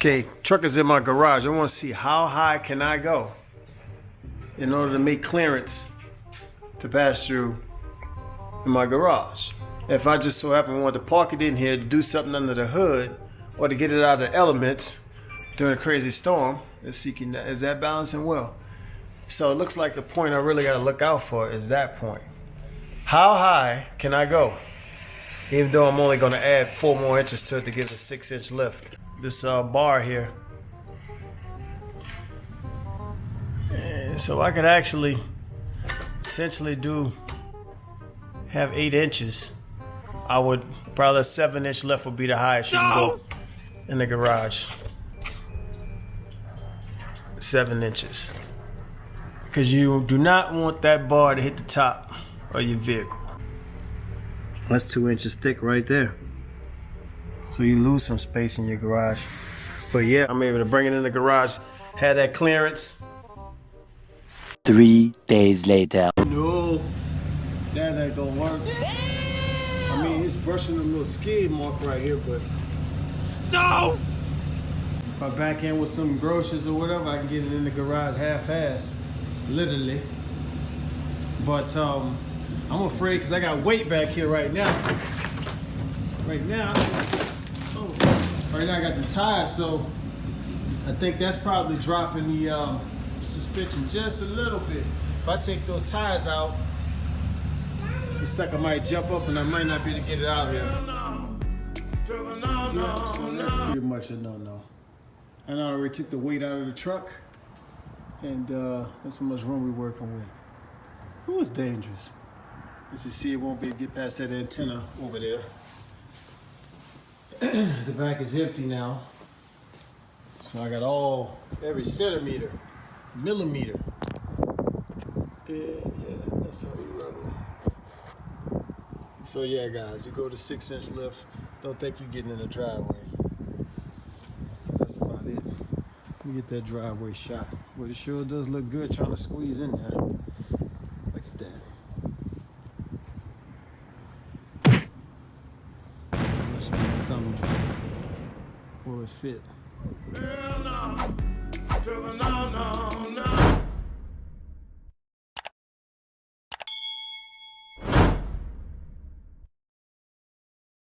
Okay, truck is in my garage. I want to see how high can I go in order to make clearance to pass through in my garage. If I just so happen want to park it in here to do something under the hood or to get it out of the elements during a crazy storm, let's see, is that balancing well? So it looks like the point I really got to look out for is that point. How high can I go? Even though I'm only going to add 4 more inches to it to give it a 6-inch lift. This bar here. And so I could actually essentially have 8 inches. I would probably a 7-inch lift would be the highest you can go in the garage. 7 inches. Because you do not want that bar to hit the top of your vehicle. That's 2 inches thick right there. So you lose some space in your garage. But yeah, I'm able to bring it in the garage, have that clearance. 3 days later. No, that ain't gonna work. I mean, it's brushing a little skid mark right here, but no! If I back in with some groceries or whatever, I can get it in the garage half-ass, literally. But I'm afraid because I got weight back here right now. Right now I got the tires, so I think that's probably dropping the suspension just a little bit. If I take those tires out, the sucker might jump up and I might not be able to get it out here. Yeah, so that's pretty much a no-no. And I already took the weight out of the truck, and that's how much room we're working with. Who is dangerous? As you see, it won't be able to get past that antenna over there. The back is empty now. So I got every centimeter, millimeter. Yeah, that's how we run it. So yeah, guys, you go to 6-inch lift, don't think you're getting in the driveway. That's about it. Let me get that driveway shot. Well, it sure does look good trying to squeeze in there. Look at that. Will it fit? No, to the no.